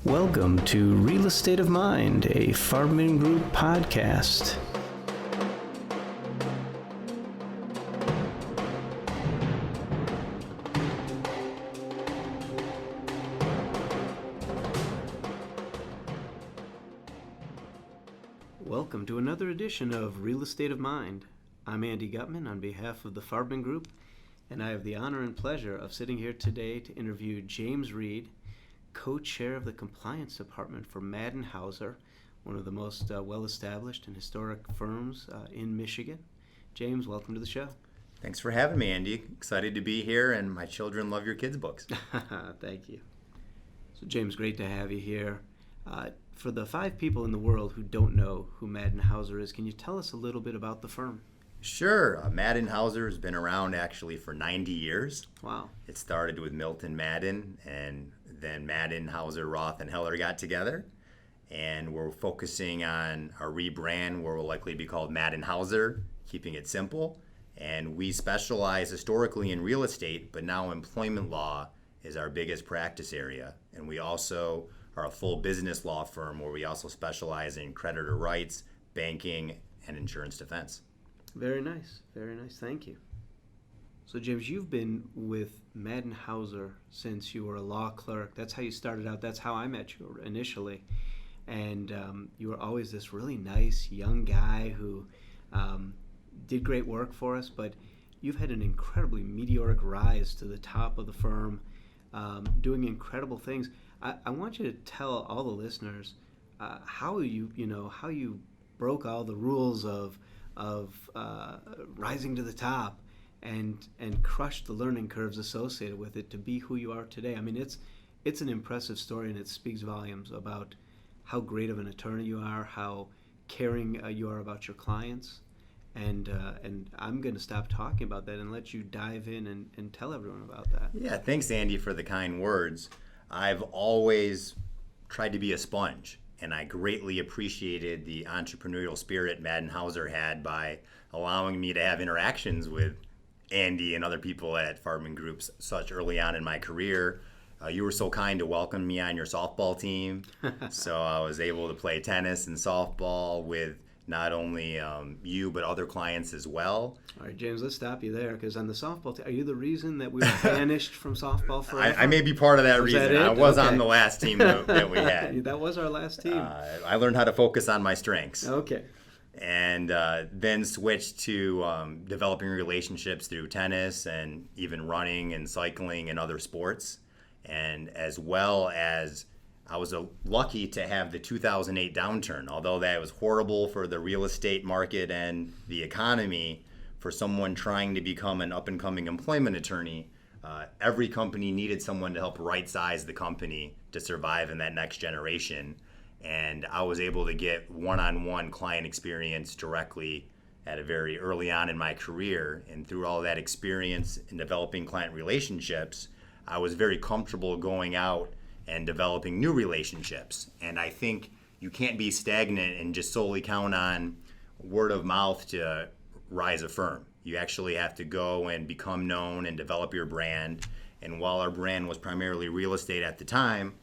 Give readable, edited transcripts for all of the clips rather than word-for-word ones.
Welcome to Real Estate of Mind, a Farbman Group podcast. Welcome to another edition of Real Estate of Mind. I'm Andy Gutman on behalf of the Farbman Group, and I have the honor and pleasure of sitting here today to interview James Reid, co-chair of the compliance department for Maddin Hauser, one of the most well-established and historic firms in Michigan. James, welcome to the show. Thanks for having me, Andy. Excited to be here, and my children love your kids' books. Thank you. So, James, great to have you here. For the 5 people in the world who don't know who Maddin Hauser is, can you tell us a little bit about the firm? Sure. Maddin Hauser has been around actually for 90 years. Wow. It started with Milton Maddin, and then Maddin, Hauser, Roth, and Heller got together. And we're focusing on our rebrand, where we'll likely be called Maddin Hauser, keeping it simple. And we specialize historically in real estate, but now employment law is our biggest practice area. And we also are a full business law firm where we also specialize in creditor rights, banking, and insurance defense. Very nice. Very nice. Thank you. So, James, you've been with Maddin Hauser since you were a law clerk. That's how you started out. That's how I met you initially. And you were always this really nice young guy who did great work for us, but you've had an incredibly meteoric rise to the top of the firm, doing incredible things. I want you to tell all the listeners how you broke all the rules of rising to the top and crushed the learning curves associated with it to be who you are today. I mean, it's an impressive story, and it speaks volumes about how great of an attorney you are, how caring you are about your clients, and I'm going to stop talking about that and let you dive in and tell everyone about that. Yeah, thanks, Andy, for the kind words. I've always tried to be a sponge, and I greatly appreciated the entrepreneurial spirit Maddin Hauser had by allowing me to have interactions with Andy and other people at Farbman Groups such early on in my career. You were so kind to welcome me on your softball team, so I was able to play tennis and softball with not only you, but other clients as well. All right, James, let's stop you there, because on the softball team, are you the reason that we were banished from softball forever? I may be part of that reason. That I was okay. On the last team that we had. That was our last team. I learned how to focus on my strengths. Okay. And then switched to developing relationships through tennis and even running and cycling and other sports. And as well as I was lucky to have the 2008 downturn, although that was horrible for the real estate market and the economy. For someone trying to become an up-and-coming employment attorney, every company needed someone to help right-size the company to survive in that next generation. And I was able to get one-on-one client experience directly at a very early on in my career. And through all that experience in developing client relationships, I was very comfortable going out and developing new relationships. And I think you can't be stagnant and just solely count on word of mouth to rise a firm. You actually have to go and become known and develop your brand. And while our brand was primarily real estate at the time,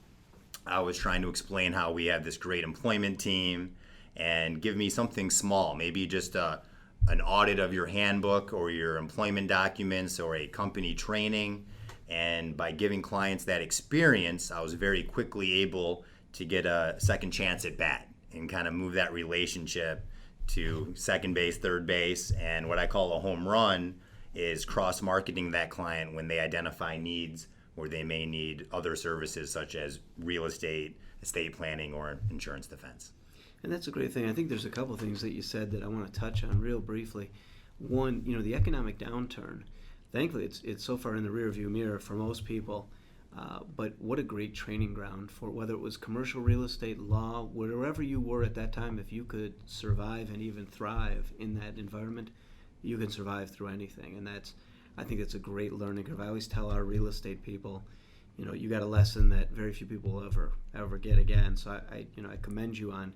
I was trying to explain how we have this great employment team and give me something small, maybe just an audit of your handbook or your employment documents or a company training. And by giving clients that experience, I was very quickly able to get a second chance at bat and kind of move that relationship to second base, third base. And what I call a home run is cross-marketing that client when they identify needs where they may need other services such as real estate, estate planning, or insurance defense. And that's a great thing. I think there's a couple of things that you said that I want to touch on real briefly. One, the economic downturn. Thankfully, it's so far in the rearview mirror for most people, but what a great training ground for whether it was commercial real estate, law, wherever you were at that time. If you could survive and even thrive in that environment, you can survive through anything. And I think it's a great learning curve. I always tell our real estate people, you got a lesson that very few people will ever get again. So I commend you on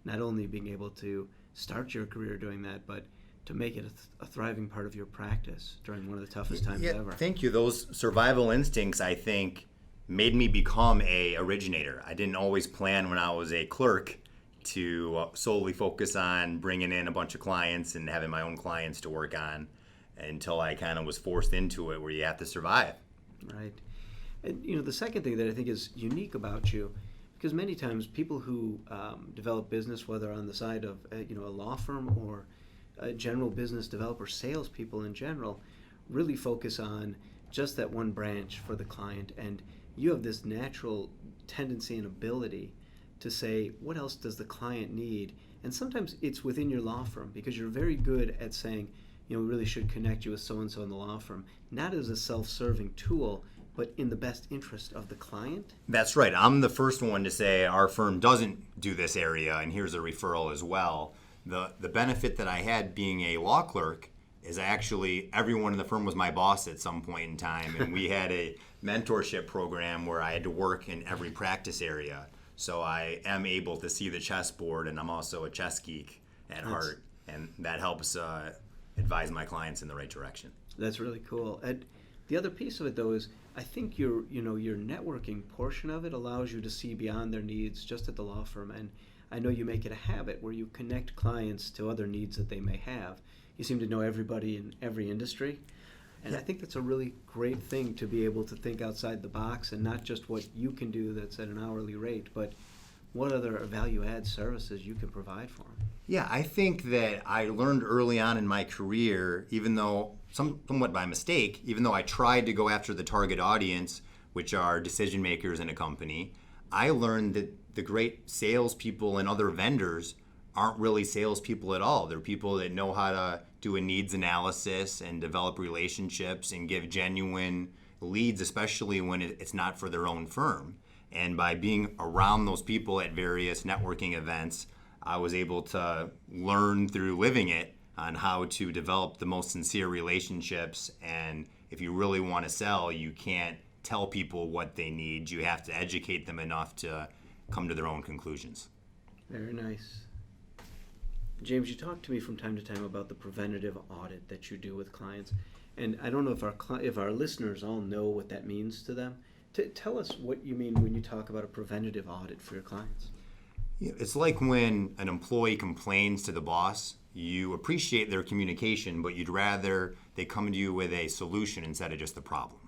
not only being able to start your career doing that, but to make it a thriving part of your practice during one of the toughest times ever. Thank you. Those survival instincts, I think, made me become a originator. I didn't always plan when I was a clerk to solely focus on bringing in a bunch of clients and having my own clients to work on until I kind of was forced into it where you have to survive. Right. And the second thing that I think is unique about you, because many times people who develop business, whether on the side of a law firm or general business developer, salespeople in general, really focus on just that one branch for the client. And you have this natural tendency and ability to say, what else does the client need? And sometimes it's within your law firm, because you're very good at saying, we really should connect you with so-and-so in the law firm, not as a self-serving tool, but in the best interest of the client. That's right. I'm the first one to say our firm doesn't do this area, and here's a referral as well. The benefit that I had being a law clerk is actually everyone in the firm was my boss at some point in time, and we had a mentorship program where I had to work in every practice area. So I am able to see the chessboard, and I'm also a chess geek at heart, and that helps advise my clients in the right direction. That's really cool. And the other piece of it, though, is I think your networking portion of it allows you to see beyond their needs just at the law firm. And I know you make it a habit where you connect clients to other needs that they may have. You seem to know everybody in every industry. And I think that's a really great thing, to be able to think outside the box and not just what you can do that's at an hourly rate, but what other value-add services you can provide for them. Yeah, I think that I learned early on in my career, even though somewhat by mistake, even though I tried to go after the target audience, which are decision makers in a company, I learned that the great salespeople and other vendors aren't really salespeople at all. They're people that know how to do a needs analysis and develop relationships and give genuine leads, especially when it's not for their own firm. And by being around those people at various networking events, I was able to learn through living it on how to develop the most sincere relationships. And if you really want to sell, you can't tell people what they need. You have to educate them enough to come to their own conclusions. Very nice. James, you talk to me from time to time about the preventative audit that you do with clients. And I don't know if our listeners all know what that means to them. Tell us what you mean when you talk about a preventative audit for your clients. It's like when an employee complains to the boss. You appreciate their communication, but you'd rather they come to you with a solution instead of just the problem.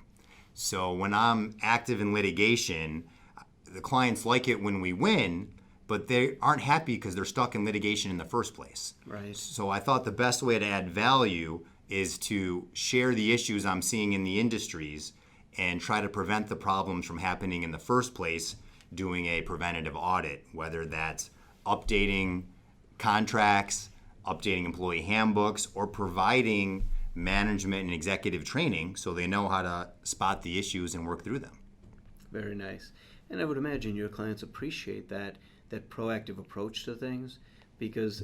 So when I'm active in litigation, the clients like it when we win, but they aren't happy because they're stuck in litigation in the first place. Right. So I thought the best way to add value is to share the issues I'm seeing in the industries and try to prevent the problems from happening in the first place, doing a preventative audit, whether that's updating contracts, updating employee handbooks, or providing management and executive training so they know how to spot the issues and work through them. Very nice. And I would imagine your clients appreciate that proactive approach to things, because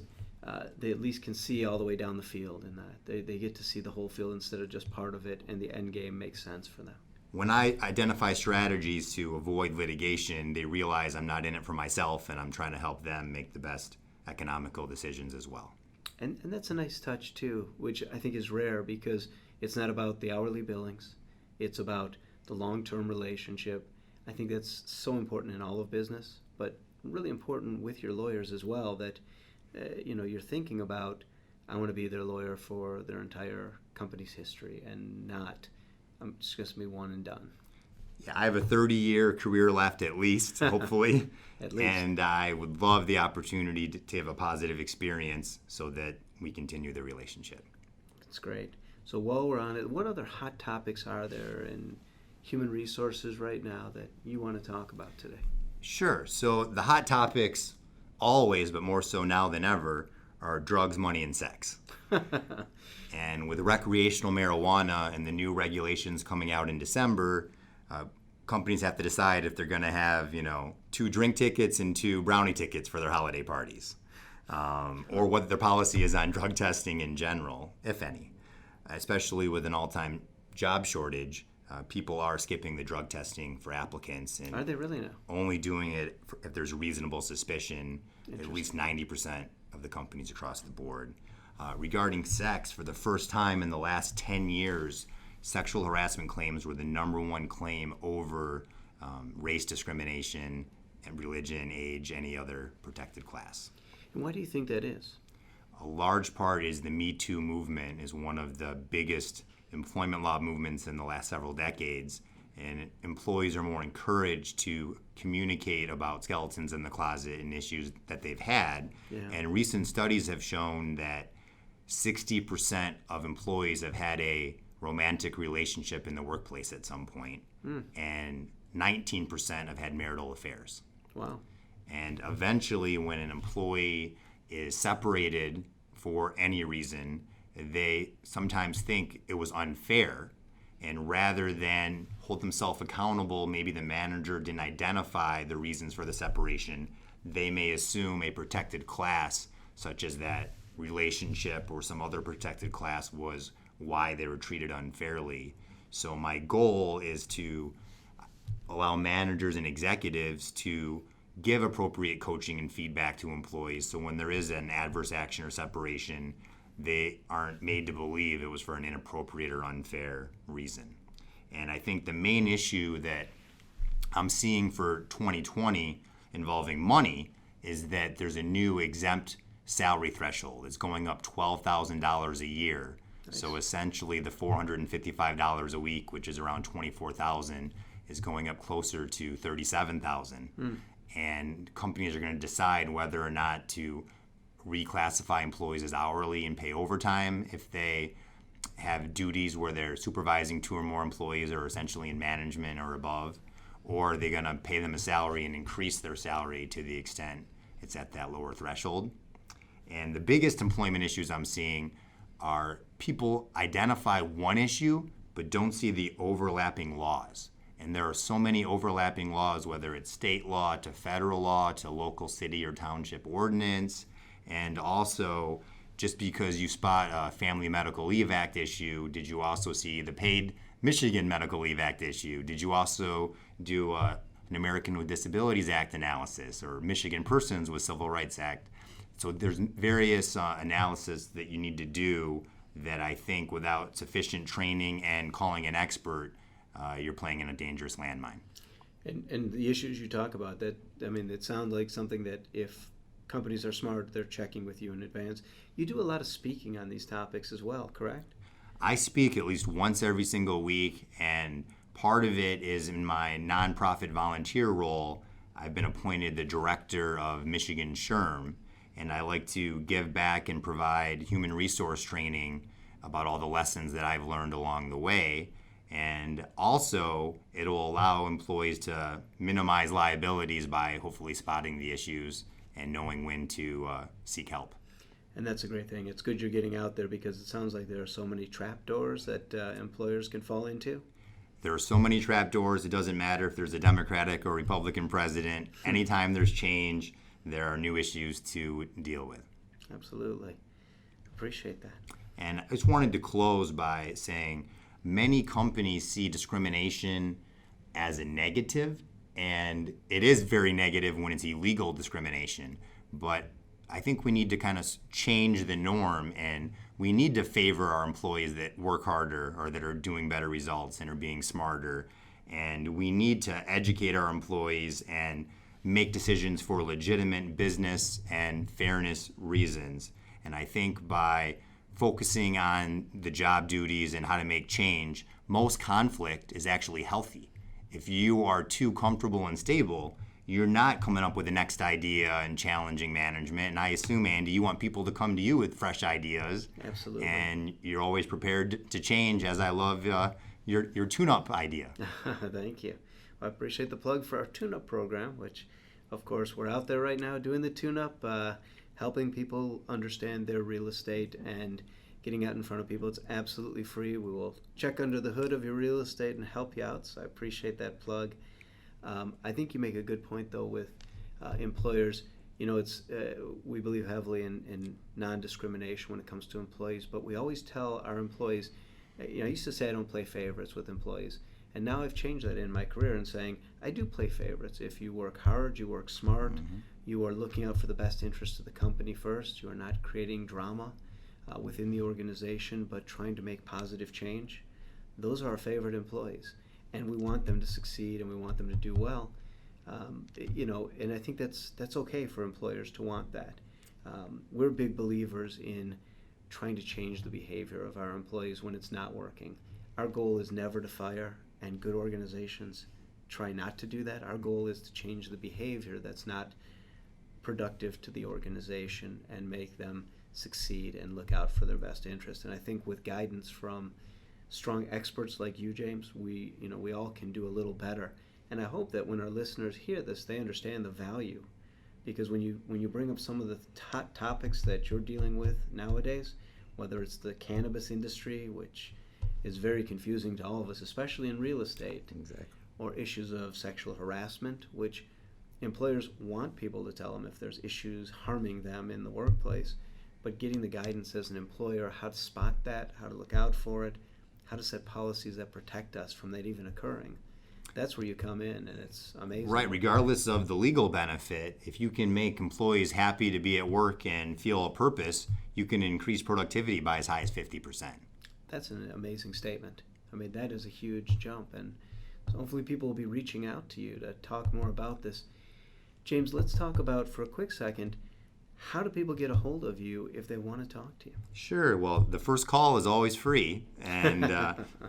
they at least can see all the way down the field, and they get to see the whole field instead of just part of it, and the end game makes sense for them. When I identify strategies to avoid litigation, they realize I'm not in it for myself, and I'm trying to help them make the best economical decisions as well. And that's a nice touch too, which I think is rare, because it's not about the hourly billings. It's about the long-term relationship. I think that's so important in all of business, but really important with your lawyers as well, that you're thinking about, I want to be their lawyer for their entire company's history, and not, I'm just going to be one and done. Yeah, I have a 30-year career left at least, hopefully. At least. And I would love the opportunity to have a positive experience so that we continue the relationship. That's great. So while we're on it, what other hot topics are there in human resources right now that you want to talk about today? Sure. So the hot topics always, but more so now than ever, are drugs, money, and sex. And with recreational marijuana and the new regulations coming out in December, companies have to decide if they're going to have, 2 drink tickets and 2 brownie tickets for their holiday parties, or what their policy is on drug testing in general, if any. Especially with an all-time job shortage, people are skipping the drug testing for applicants. And are they really now? Only doing it if there's reasonable suspicion, at least 90% of the companies across the board. Regarding sex, for the first time in the last 10 years, sexual harassment claims were the #1 claim over race discrimination, and religion, age, any other protected class. And why do you think that is? A large part is the Me Too movement is one of the biggest employment law movements in the last several decades, and employees are more encouraged to communicate about skeletons in the closet and issues that they've had. Yeah. And recent studies have shown that 60% of employees have had a romantic relationship in the workplace at some point, and 19% have had marital affairs. Wow. And eventually, when an employee is separated for any reason, they sometimes think it was unfair. And rather than hold themselves accountable, maybe the manager didn't identify the reasons for the separation, they may assume a protected class, such as that relationship or some other protected class, was why they were treated unfairly. So my goal is to allow managers and executives to give appropriate coaching and feedback to employees, so when there is an adverse action or separation, they aren't made to believe it was for an inappropriate or unfair reason. And I think the main issue that I'm seeing for 2020 involving money is that there's a new exempt salary threshold. It's going up $12,000 a year. Nice. So essentially the $455 a week, which is around $24,000, is going up closer to $37,000. And companies are going to decide whether or not to reclassify employees as hourly and pay overtime if they have duties where they're supervising 2 or more employees or essentially in management or above, or are they going to pay them a salary and increase their salary to the extent it's at that lower threshold. And the biggest employment issues I'm seeing are people identify one issue but don't see the overlapping laws. And there are so many overlapping laws, whether it's state law to federal law to local city or township ordinance. And also, just because you spot a Family Medical Leave Act issue, did you also see the Paid Michigan Medical Leave Act issue? Did you also do an American with Disabilities Act analysis or Michigan Persons with Civil Rights Act? So there's various analysis that you need to do that I think without sufficient training and calling an expert, you're playing in a dangerous landmine. And the issues you talk about, that, I mean, it sounds like something that if companies are smart, they're checking with you in advance. You do a lot of speaking on these topics as well, correct? I speak at least once every single week, and part of it is in my nonprofit volunteer role. I've been appointed the director of Michigan SHRM, and I like to give back and provide human resource training about all the lessons that I've learned along the way. And also, it'll allow employees to minimize liabilities by hopefully spotting the issues and knowing when to seek help. And that's a great thing. It's good you're getting out there, because it sounds like there are so many trapdoors that employers can fall into. There are so many trapdoors. It doesn't matter if there's a Democratic or Republican president. Anytime there's change, there are new issues to deal with. Absolutely. Appreciate that. And I just wanted to close by saying many companies see discrimination as a negative, and it is very negative when it's illegal discrimination. But I think we need to kind of change the norm, and we need to favor our employees that work harder or that are doing better results and are being smarter. And we need to educate our employees and make decisions for legitimate business and fairness reasons. And I think by focusing on the job duties and how to make change, most conflict is actually healthy. If you are too comfortable and stable, you're not coming up with the next idea and challenging management. And I assume, Andy, you want people to come to you with fresh ideas. Absolutely. And you're always prepared to change, as I love your tune-up idea. Thank you. Well, I appreciate the plug for our tune-up program, which, of course, we're out there right now doing the tune-up, helping people understand their real estate and getting out in front of people. It's absolutely free. We will check under the hood of your real estate and help you out, so I appreciate that plug. I think you make a good point, though, with employers. You know, it's we believe heavily in non-discrimination when it comes to employees, but we always tell our employees, you know, I used to say I don't play favorites with employees, and now I've changed that in my career and saying I do play favorites. If you work hard, you work smart, you are looking out for the best interest of the company first, you are not creating drama within the organization, but trying to make positive change, those are our favorite employees. and we want them to succeed and we want them to do well. And I think that's okay for employers to want that. We're big believers in trying to change the behavior of our employees when it's not working. Our goal is never to fire, and good organizations try not to do that. Our goal is to change the behavior that's not productive to the organization and make them succeed and look out for their best interest. And I think with guidance from strong experts like you, James, we all can do a little better. And I hope that when our listeners hear this, they understand the value. Because when you bring up some of the hot topics that you're dealing with nowadays, whether it's the cannabis industry, which is very confusing to all of us, especially in real estate, Exactly. or issues of sexual harassment, which employers want people to tell them if there's issues harming them in the workplace, but getting the guidance as an employer, how to spot that, how to look out for it, how to set policies that protect us from that even occurring. That's where you come in, and it's amazing. Right, regardless of the legal benefit, if you can make employees happy to be at work and feel a purpose, you can increase productivity by as high as 50%. That's an amazing statement. I mean, that is a huge jump, and so hopefully people will be reaching out to you to talk more about this. James, let's talk about, for a quick second, how do people get a hold of you if they want to talk to you? Sure. Well, the first call is always free, and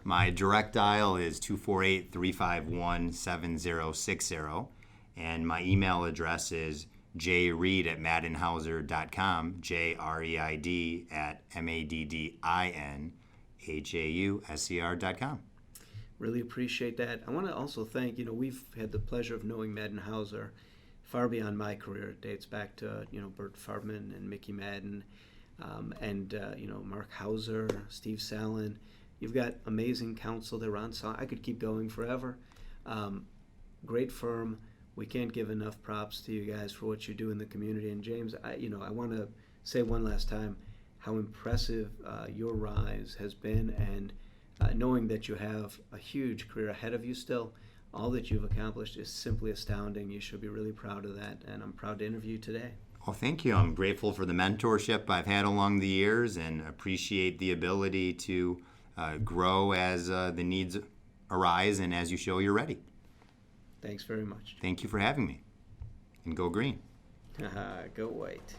my direct dial is 248-351-7060, and my email address is jreid@maddinhauser.com, JREID@MADDINHAUSER.com. Really appreciate that. I want to also thank, we've had the pleasure of knowing Maddin Hauser far beyond my career. It dates back to, Bert Farbman and Mickey Maddin, and Mark Hauser, Steve Salen. You've got amazing counsel there, Ron. So I could keep going forever. Great firm. We can't give enough props to you guys for what you do in the community. And James, I want to say one last time how impressive your rise has been, and knowing that you have a huge career ahead of you still. All that you've accomplished is simply astounding. You should be really proud of that, and I'm proud to interview you today. Well, thank you. I'm grateful for the mentorship I've had along the years and appreciate the ability to grow as the needs arise and as you show you're ready. Thanks very much. Thank you for having me. And go green. Go white.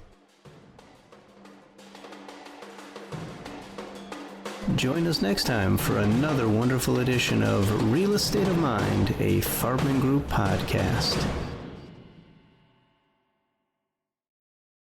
Join us next time for another wonderful edition of Real Estate of Mind, a Farbman Group podcast.